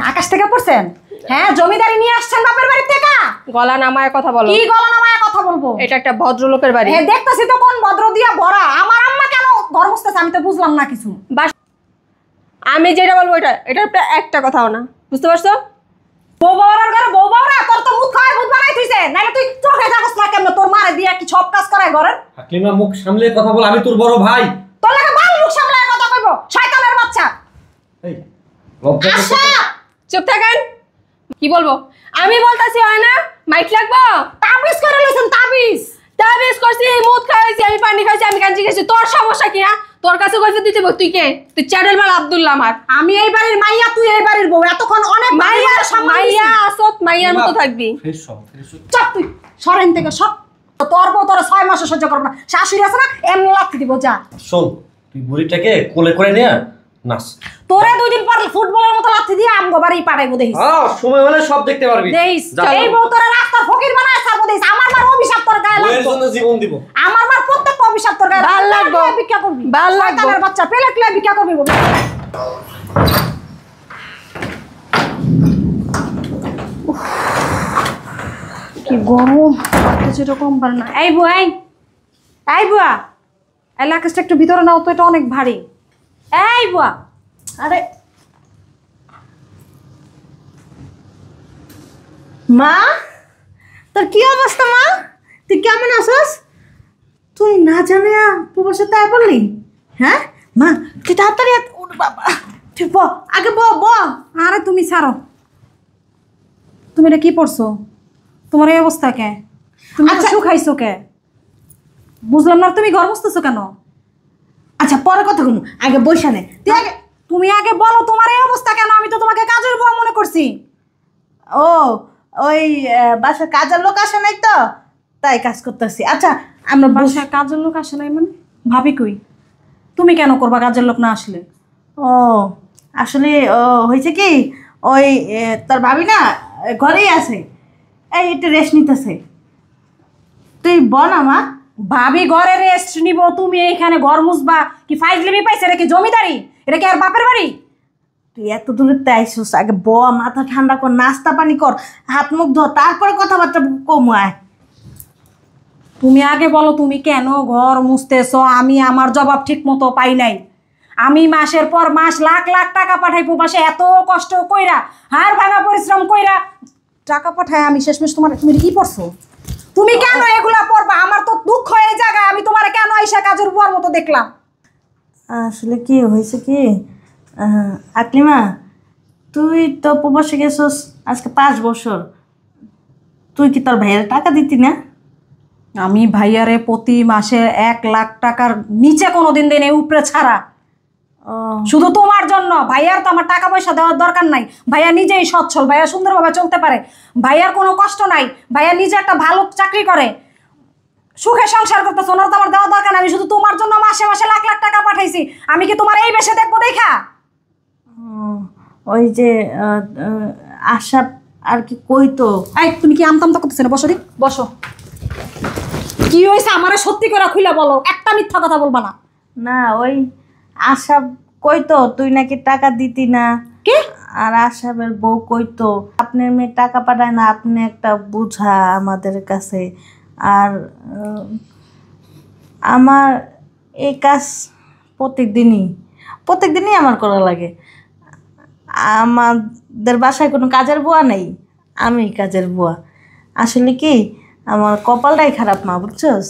আকাশ থেকে পড়ছেন? হ্যাঁ, জমিদারি নিয়ে আসছেন বাপের বাড়ি থেকে। গলা নামায় কথা বলো। কি গলা নামায় কথা বলবো? এটা একটা ভদ্রলোকের বাড়ি। হ্যাঁ, দেখতেছি তো কোন ভদ্র দিয়া ভরা। আমার আম্মা কেন ঘর মুছতেছে আমি তো বুঝলাম না কিছু। আমি যেটা বলবো এটা একটা কথাও না, বুঝতে পারছো? বউ বাবার ঘরে বউ বাবা তোর তো মুখ খায় ভূত বানাই থইছে, নাইলে তুই চোখে যাবস না কেমনে? তোর মারে দিয়া কি সব কাজ করায় ঘরের? হাকিমা মুখ সামলে কথা বল, আমি তোর বড় ভাই। তোর লাগে বাল মুখ সামলায় কথা কইবো, শয়তানের বাচ্চা। এই লজ্জা করতে চুপ থাকেন। কি বলবো? আমি বলতাছি হয় না, মাইক লাগবো। তাবিজ করে লইছেন, তাবিজ করছি, মুদ খাইছি, আমি পানি খাইছি, আমি কাঞ্চি খাইছি। তোর সমস্যা কি? হ্যাঁ, তোর কাছে কইতে দিতে তুই কে? তুই চ্যাডেল মাল আব্দুল্লাহ আমার। আমি এই বাড়ির মাইয়া, তুই এই বাড়ির বউ। এতক্ষণ অনেক মাইয়া আসত, মাইয়ার মতো থাকবি। চুপ, তুই সরেন থেকে সব। তোর বউ তোর 6 মাসে সহ্য করব না। শাশুড়ি আছে না, এমন লাথি দিব। যা শোন, তুই বুড়িটাকে কোলে করে নিয়ে নাচ। তোরে 2 দিন পর ফুটবলের মতো লাথি দিয়ে আমগো বাড়ি পাঠাইবো দেখিস। সময় হলে সব দেখতে পারবি। দেখিস এই বউ তোরে রাস্তার ফকির বানায় ছাড়বো দেখিস। আমার মার অভিশাপ তোর গায়ে লাগবে। এর জন্য জীবন দিব। আমার মার প্রত্যেক অভিশাপ তোর গায়ে ভাল লাগবে। ভিক্ষা করবি, ভাল লাগবে। শয়তানের বাচ্চা পেলে ক্লে ভিক্ষা করবি। কি গরম, যেরকম পারে না। এই বুয়া, এই বুয়া, এলাকাটা একটু ভিতরে নাও তো, এটা অনেক ভারী। এই বুয়া, আরে মা, তোর কি অবস্থা মা? তুই কেমন আছিস? তুই না জানে প্রবাসে তাই বললি? হ্যাঁ মা, তুই তাড়াতাড়ি উঠ বাবা। তুই ব আগে ব ব। আরে তুমি ছাড়ো, তুমি এটা কি পড়ছো? তোমার এই অবস্থা কে? তুমি আচ্ছা শুকাইছো কে? বুঝলাম না, তুমি ঘর মুছতেছো কেন? আচ্ছা পরে কথা বলবো, আগে বইসা নে। তুই আগে, তুমি আগে বলো তোমার এই অবস্থা কেন? আমি তো তোমাকে কাজের বুয়া মনে করছি। ও ওই বাসার কাজের লোক আসে নাই তো, তাই কাজ করতেছি। আচ্ছা আমরা বাসায় কাজের লোক আসে নাই মানে? ভাবি কই? তুমি কেন করবা কাজের লোক না আসলে? ও আসলে হয়েছে কি, ওই তোর ভাবি না ঘরেই আছে, এই একটু রেস্ট নিতেছে। তুই বল মা। ভাবি ঘরে রেস্ট নিব, তুমি এইখানে ঘর মুছবা? কি ফাইজলিমি পাইছে? এটা কি জমিদারি? এটা কি আর বাপের বাড়ি? তুই এত দূরে আইসুস, আগে ব, মাথা ঠান্ডা কর, নাস্তা পানি কর, হাত মুখ ধো, তারপরে কথাবার্তা কমায়। তুমি আগে বলো তুমি কেন ঘর মুছতেছো? আমি আমার জবাব ঠিক মতো পাই নাই। আমি মাসের পর মাস লাখ লাখ টাকা পাঠাই প্রবাসে, এত কষ্ট কইরা, হাড় ভাঙা পরিশ্রম কইরা টাকা পাঠাই আমি শেষমেশ তোমার, তুমি কি পড়ছো? তুমি কেন এগুলা পড়বা? আমার তো দুঃখ এই জায়গায়, আমি তোমার কেন আইসা কাজের বুয়ার মতো দেখলাম? আসলে কি হয়েছে কি আকলিমা, তুই তো প্রবাসে গেছিস আজকে 5 বছর, তুই কি তোর ভাইয়ের টাকা দিতি না? আমি ভাইয়ারে প্রতি মাসে 1 লাখ টাকার নিচে কোনোদিন দিন এই উপরে ছাড়া, শুধু তোমার জন্য। ভাইয়ার তো আমার টাকা পয়সা দেওয়ার দরকার নাই, ভাইয়া নিজেই সচ্ছল, ভাইয়া সুন্দরভাবে চলতে পারে, ভাইয়ার কোনো কষ্ট নাই, ভাইয়া নিজে একটা ভালো চাকরি করে, সুখে সংসার করতেছে, ওনার তো আমার দেওয়ার দরকার নাই। আমি শুধু তোমার জন্য মাসে মাসে লাখ লাখ টাকা পাঠাইছি। আমি কি তোমার এই বেশে দেখবো দেখা? ওই যে আশা আর কি কইতো। এই তুমি কি আমতামতা করতেছ না? বসো দিক, বসো। কি হয়েছে আমারে সত্যি করে খুলে বলো, একটা মিথ্যা কথা বলবা না। না ওই আশা কইতো তুই নাকি টাকা দিতি না। কি? আর আশাবের বউ কইতো আপনার মেয়ে টাকা পাঠায় না, আপনি একটা বুঝা আমাদের কাছে। আর আমার এই কাজ প্রত্যেক দিনই আমার করা লাগে। আমাদের বাসায় কোনো কাজের বুয়া নেই, আমি কাজের বুয়া। আসলে কি আমার কপালটাই খারাপ মা, বুঝছস?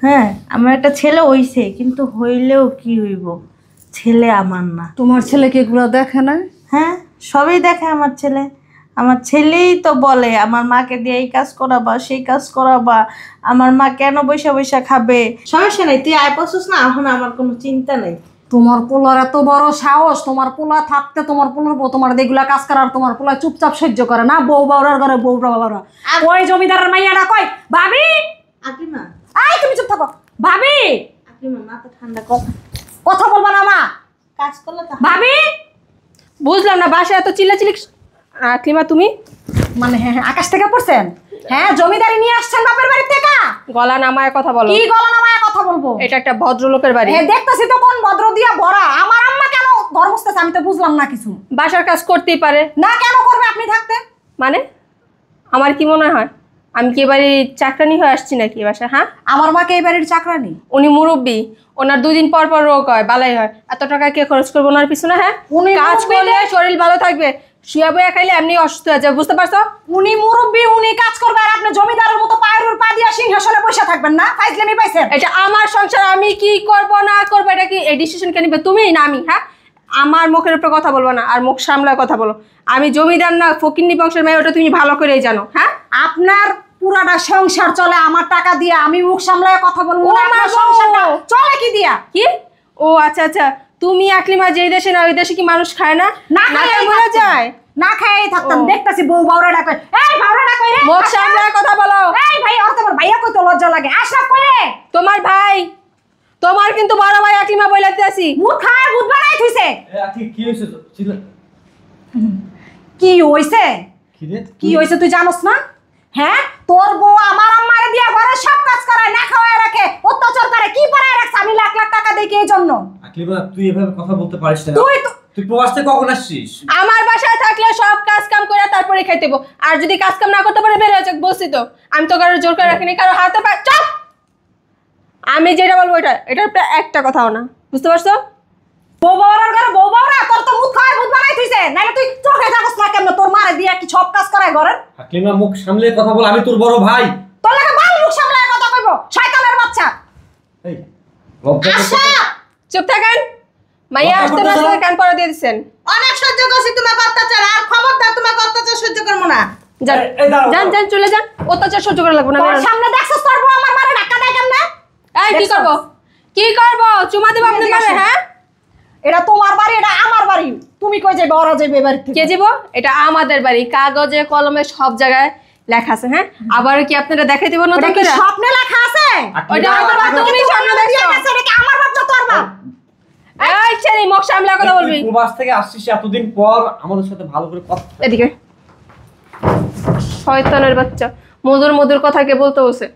হ্যাঁ, আমার একটা ছেলে হইছে, কিন্তু হইলেও কি হইব, ছেলে আমার না। তোমার ছেলে কি এগুলো দেখে না? হ্যাঁ, সবই দেখে আমার ছেলে। আমার ছেলেই তো বলে আমার মাকে দিয়ে এই কাজ করাবা, সেই কাজ করাবা, আমার মা কেন বৈশা বৈশা খাবে। সমস্যা নেই, তুই আয় পড়ছিস না, এখন আমার কোনো চিন্তা নেই। তোমার পোলার এত বড় সাহস, তোমার পোলা থাকতে তোমার পোলার বউ তোমার এগুলা কাজ করার, তোমার পোলা চুপচাপ সহ্য করে না? বউ বাউরার ঘরে বউ বাবারা, ওই জমিদারের মাইয়াটা কই ভাবি? আকলিমা, এই তুমি চুপ থাকো। ভাবি, আকলিমা মাথা ঠান্ডা কর, কথা বলবা না মা? কাজ করলে তো ভাবি, বুঝলাম না বাসায় এত চিল্লাচিল্লি। আকলিমা তুমি মানে হ্যাঁ আকাশ থেকে পড়ছেন? হ্যাঁ, জমিদারি নিয়ে আসছেন বাপের বাড়ি থেকে। গলা নামায় কথা বলো। কি গলা নামায় কথা বলবো? এটা একটা ভদ্রলোকের বাড়ি। হ্যাঁ, দেখতেছি তো কোন ভদ্র দিয়া ভরা। আমার আম্মা কেন ঘর মুছতেছে, আমি তো বুঝলাম না কিছু। বাসার কাজ করতেই পারে না কেন করবে আপনি থাকতে? মানে আমার কি মনে হয় আমি কি এবারে চাকরানি হয়ে আসছি নাকি বাসা? হ্যাঁ, আমার মাকে এই বাড়ির চাকরানি। উনি মুরব্বী, ওনার 2 দিন পর পর রোগ হয়, বালাই হয়, এত টাকা কে খরচ করবো ওনার পিছনে? হ্যাঁ, উনি কাজ মুরব্বি করলে শরীর ভালো থাকবে, শুয়ে বয়ে খাইলে এমনি অসুস্থ হয়ে যাবে, বুঝতে পারছো? উনি মুরব্বী, উনি কাজ করবে, আর আপনি জমিদারের মতো পায়ের উপর পা দিয়া সিংহাসনে বসে থাকবেন না? ফাইজলামি পাইছেন? এটা আমার সংসার, আমি কি করব না করব এটা কি এই ডিসিশন কে নিবে তুমি না আমি? হ্যাঁ, আমার মুখের উপর কথা বলবো না, আর মুখ সামলায় কথা বলো। আমি জমিদার না ফকিন্নি বংশের মেয়ে, ওটা তুমি ভালো করেই জানো। হ্যাঁ, আপনার পুরাটা সংসার চলে আমার টাকা দিয়া, আমি মুখ সামলায় কথা বলবো ও না। মা আপনার গো! সংসারটা চলে কি দিয়া? কি? ও আচ্ছা আচ্ছা, তুমি আকলিমা যেই দেশে না ওই দেশে কি মানুষ খায় না? না না খাইয়াই মরে থাকতাম। যায়। না খাইয়াই থাকতাম। ও। দেখতাছি বউ বাউরা ডাকে, এই বাউরা ডাকে রে, মুখ আশরাফ! সামলায় কথা বলো। এই ভাই, ওর তোমার ভাইয়া কত লজ্জা লাগে। আশরাফ কই রে? তোমার ভাই, তোমার কিন্তু বড় ভাই আকলিমা বইলাতে আছি। মুখ খায় ভূত বানাই থইছে। কি হয়েছে তো? কি হইছে? কি রে? কি হইছে তুই জানোস না? হ্যাঁ, তোর বউ আমার আম্মারে দিয়া ঘরে সব কাজ করায়, না খাওয়ায় রাখে, অত্যাচার করে। কি পড়ায় রাখছে? আমি লাখ লাখ টাকা দেই কি এই জন্য? আকলিমা তুই এভাবে কথা বলতে পারিস না। তুই তো তুই প্রবাস থেকে কখন আসছিস? আমার বাসায় থাকলে সব কাজ কাম করে তারপরে খাইতে দেবো, আর যদি কাজ কাম না করতে পারে বের হয়ে যাক, বলছি তো। আমি তো কারো জোর করে রাখিনি, কারো হাতে পা চপ। আমি যেটা বলবো এটার উপরে একটা কথাও না, বুঝতে পারছো? বউ বাউরার ঘরে বউ বাউরা, তোর তো মুখ খাওয়ায় ভূত বানাই থইছে। নাইলে তুই চোখে যাবস না কেমনে? তোর মারে দিয়া কি সব কাজ করায় ঘরের? আকলিমা মুখ সামলে কথা বল, আমি তোর বড় ভাই। তোর লাগে বাল মুখ সামলায় কথা কইবো, শয়তানের বাচ্চা। এই লজ্জা করতে- আশরাফ! চুপ থাকেন, মাইয়া কথা আসতে না বলতেছো আসতে না? কান পড়া দিয়ে দিচ্ছেন। অনেক সহ্য করছি তোমাকে অত্যাচার, আর খবরদার তোমাকে অত্যাচার সহ্য করবো না। যান এই দাঁড়াও, যান যান, চলে যান, অত্যাচার সহ্য করে লাগবে না। তোর বেরোন। সামনে দেখছস তোর বউ আমার মারে ধাক্কা দেয় কেমনে? এই কি দেখছো? করবো কি করবো? চুমা দিব আপনার নামে? হ্যাঁ, এটা তোমার বাড়ি, এটা আমার বাড়ি। তুমি কই যাইবে? ওরা যাইবে এ বাড়ি থেকে। কে যাব? এটা আমাদের বাড়ি, কাগজে কলমে সব জায়গায় লেখা আছে। হ্যাঁ, আবার কি আপনারা দেখাই দিব না? ওটা কি স্বপ্নে লেখা আছে? ওইটা আমার বাপ, তুমি স্বপ্ন দেখছো? এটা কি আমার বাপ না তোর বাপ? এই ছেলে, মুখ সামলা কথা বলবি। তুই প্রবাস থেকে আসছিস এতদিন পর, আমাদের সাথে ভালো করে কথা। এদিকে শয়তানের বাচ্চা, মধুর মধুর কথা কে বলতে বলছে?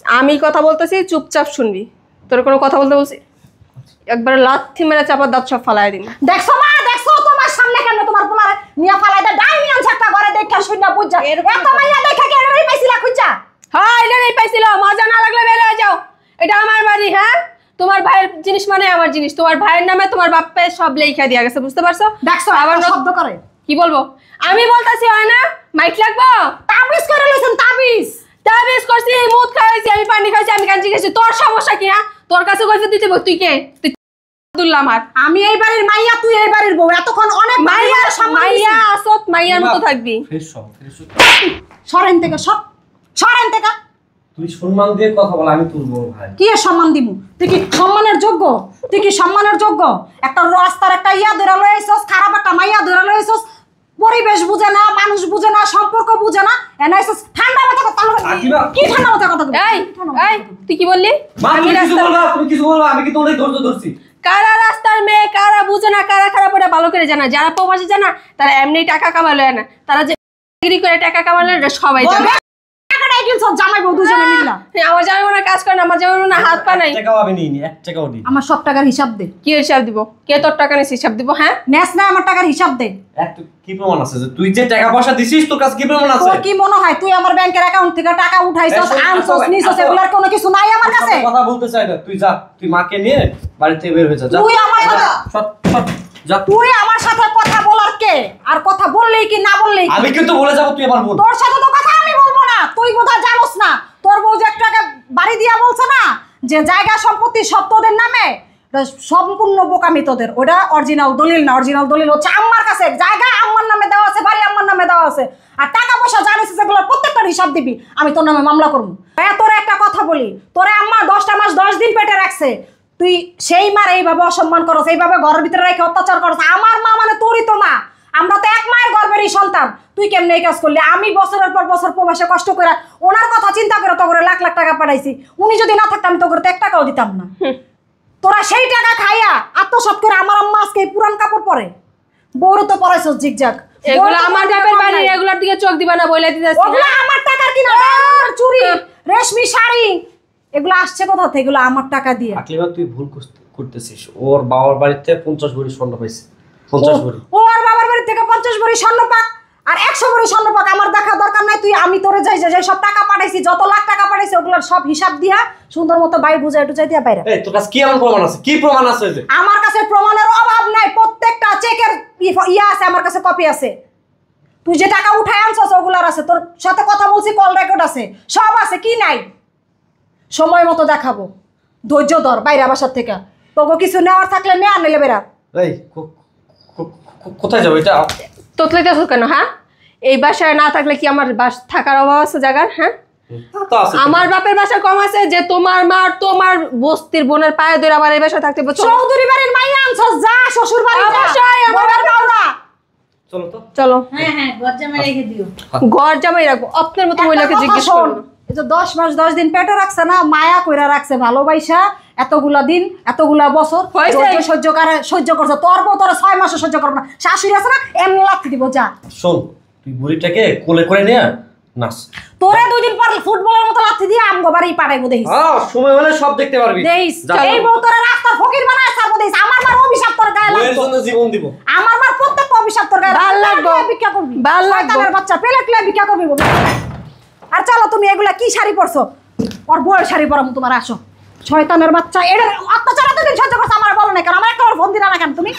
আমি কথা বলতেছি, চুপচাপ শুনবি। তোর কোনো কথা বলতে বলছি একবার লাথি মেরে চাপার দাঁত সব ফালাই দিন। দেখছো মা, দেখছো তোমার সামনে কেমনে তোমার পোলারে নিয়া ফালাই দে। ডাইনিয়ান একটা ঘরে দেখা শুইনা বুঝা। এত মাইয়া দেখা কে রে পাইছিলা খুঁজা? হ্যাঁ, এটা নেই পাইছিল, মজা না লাগলে বের হয়ে যাও। এটা আমার বাড়ি। হ্যাঁ, তোমার ভাইয়ের জিনিস মানে আমার জিনিস, তোমার ভাইয়ের নামে তোমার বাপে সব লেখা দিয়া গেছে, বুঝতে পারছো? দেখছো আবার আবার শব্দ করে। কি বলবো? আমি বলতাছি হয় না, মাইক লাগবো। তাবিজ করে লইছেন তাবিজ। তাবিজ করছি, মুদ খাইছি, আমি পানি খাইছি, আমি কাঞ্চি খাইছি, তোর সমস্যা কি? হ্যাঁ, তোর কাছে কইতে দিতে বল, তুই কে? তুই আব্দুল্লাহ আমার আমি এই বাড়ির মাইয়া, তুই এই বাড়ির বউ। এতক্ষণ অনেক মাইয়া, সম্মান মাইয়া দিছি। আসত মাইয়ার মতো থাকবি। ফ্রেশ হও, ফ্রেশ হও। সরেন থেকে সব, সরেন থেকে। তুই সম্মান দিয়ে কথা বল, আমি তোর বড় ভাই। কি এর সম্মান দিব? তুই কি সম্মানের যোগ্য? তুই কি সম্মানের যোগ্য? একটা রাস্তার একটা ইয়া ধরে লই আইছস, খারাপ একটা মাইয়া ধরে লই আইছস, পরিবেশ বুঝে না, মানুষ বুঝে না, সম্পর্ক বুঝে না। এনে আইছস ঠান্ডা মাথা কথা বলবি। আকিবা। কি ঠান্ডা মাথা কথা বলবি? এই এই, তুই কি বললি? মা আমি তুমি কিছু রাস্তা- বলবা, তুমি কিছু বলবা, আমি কি তোর ধৈর্য ধরছি? কারা রাস্তার মেয়ে, কারা বুঝে না, কারা খারাপ, ওটা ভালো করে জানা। যারা প্রবাসী জানা, তারা এমনি টাকা কামালো না, তারা যে ডিগ্রি করে টাকা কামালো এটা সবাই জানে। টাকাটাই কিনছস জামাই বউ দুজনে মিললা। আমার জামাই মনে হয় কাজ করে না, আমার জামাই মনে হয় হাত পা নাই। 1 টাকাও আমি নিইনি, 1 টাকাও নিই। আমার সব টাকার হিসাব দে। কি হিসাব দিব? কে তোর টাকা নিস হিসাব দিব? হ্যাঁ, নেস না আমার টাকার হিসাব দে। একটু কি প্রমাণ আছে যে তুই যে টাকা পয়সা দিছিস, তোর কাছে কি প্রমাণ আছে? তোর কি মনে হয় তুই আমার ব্যাংকের অ্যাকাউন্ট থেকে টাকা উঠাইছস, এই শোন, আনছস, আসো, নিছস, আসো। এগুলার কোনো কিছু নাই আমার কাছে? কথা বলতে চাই না, তুই যা, তুই মাকে নিয়ে বাড়ি থেকে বের হয়ে যা। যা। তুই আমার সাথে- সর, সর, যা। তুই আমার সাথে কথা বলার কে? আর কথা বললেই কি না বললেই কি? আমি কিন্তু বলে যাবো, তুই আমার বোন। তোর সাথে তো কথা আমি বলবো না। তুই বোধহয় জানোস না, তোর বউ যে একটা বাড়ি দিয়া বলছে না যে জায়গা সম্পত্তি সব তোদের নামে, এটা সম্পূর্ণ বোকামি তোদের। ওটা অরিজিনাল দলিল না, অরিজিনাল দলিল হচ্ছে আম্মার কাছে। জায়গা আম্মার নামে দেওয়া আছে, বাড়ি আম্মার নামে দেওয়া আছে, আর টাকা পয়সা জানিস যেগুলোর প্রত্যেকটার হিসাব দিবি। আমি তোর নামে মামলা করবো। তোরে একটা কথা বলি, তোরে আম্মা 10টা মাস 10 দিন পেটে রাখছে, তুই সেই মার এইভাবে অসম্মান করছ, এইভাবে ঘরের ভিতরে রেখে অত্যাচার করছ। আমার মা মানে তোরই তো মা, আমরা তো এক মায়ের গর্ভেরই সন্তান। তুই কেমনে এই কাজ করলি? আমি বছরের পর বছর প্রবাসে কষ্ট করে ওনার কথা চিন্তা করে তো করে লাখ লাখ টাকা পাঠাইছি। উনি যদি না থাকতাম তো করে 1 টাকাও দিতাম না। তোরা সেই টাকা খাইয়া আত্মসাৎ করে আমার আম্মা আজকে এই পুরান কাপড় পরে, বউরও তো পরাইছস জিগজাগ। এগুলো আমার বাপের বাড়ি, এগুলোর দিকে চোখ দিবা না, বইলা দিতেছি। ওগুলো আমার টাকার কিনা, ডায়মন্ডের চুড়ি, রেশমি শাড়ি, এগুলো আসছে কোথা থেকে? এগুলো আমার টাকা দিয়ে। আকলিমা তুই ভুল করছিস। করতেছিস? ওর বাবার বাড়িতে 50 ভরি স্বর্ণ পাইছে। 50 ভরি। ও আর বাবার বাড়ি থেকে 50 ভরি স্বর্ণ পাক আর 100 ভরি স্বর্ণ পাক আমার দেখা দরকার নাই। তুই আমি তোরে যাই যাই সব টাকা পাঠাইছি, যত লাখ টাকা পাঠাইছি ওগুলোর সব হিসাব দিয়া সুন্দর মতো বাই বুঝাই টুজাই দিয়া বাইরে। এই তোর কাছে কি এমন প্রমাণ আছে? কি প্রমাণ আছে যে? আমার কাছে প্রমাণের অভাব নাই, প্রত্যেকটা চেকের ইয়া আছে আমার কাছে, কপি আছে। তুই যে টাকা উঠায় আনছস ওগুলার আছে, তোর সাথে কথা বলছি, কল রেকর্ড আছে, সব আছে। কি নাই? সময় মতো দেখাবো, ধৈর্য ধর বাইরে বাসার থেকে। তোকে কিছু নেওয়ার থাকলে নে, আনলে বেরা। এই কোথায় যাবো এটা? তোতলাইতেছ কেন? হ্যাঁ, এই বাসায় না থাকলে কি আমার থাকার অভাব আছে জায়গার? হ্যাঁ, তো আছে। আমার বাপের বাসা কম আছে যে তোমার মা আর তোমার বস্তির বোনের পায়ে ধরে আবার এই বাসায় থাকতে বলছো? চৌধুরী বাড়ির মাইয়া আনছস, যা শ্বশুর বাড়ি যা। অবশ্যই আমার বউয়ের মাওলা। চলো তো। চলো, হ্যাঁ হ্যাঁ, গজ্জামে রেখে দিও। ঘর জামাই রাখবো। আপনার মতো মহিলাকে একটা কথা জিজ্ঞেস শোন, করুন। এই যে 10 মাস 10 দিন পেটে রাখছে না, মায়া কইরা রাখছে ভালোবাসা, এতগুলা দিন এতগুলা বছর হয়েছে। ধৈর্য সহ্য করছে। তোর বউ তোর 6 মাসও সহ্য করবে না। শাশুড়ি আছে না, এমনি লাথি দিব। যা, শোন, তুই বুড়িটাকে কোলে করে নিয়ে নাচ। তোরে 2 দিন পর ফুটবলের মতো লাথি দিয়ে আমগো বাড়ি পাঠাইবো। দেখিস সময় হলে সব দেখতে পারবি। দেখিস যা। এই বউ তোর রাস্তার ফকির বানায় ছাড়বো। দেখিস আমার মার অভিশাপ তোর গায়ে বউয়ের লাগবে। জন্য জীবন দিব। আমার মার প্রত্যেকটা অভিশাপ তোর গায়ে ভাল লাগবো। ভিক্ষা করবি, ভাল লাগবো। শয়তানের বাচ্চা পেলে ভিক্ষা করবি। আর চলো, তুমি এগুলা কি শাড়ি পরছো? ওর বউয়ের শাড়ি পরাম তোমার। আসো, শয়তানের বাচ্চা। এটা অত্যাচার এতদিন সহ্য করছো, আমার বলো না কেন? আমার একটা ফোন দিলা না কেন তুমি?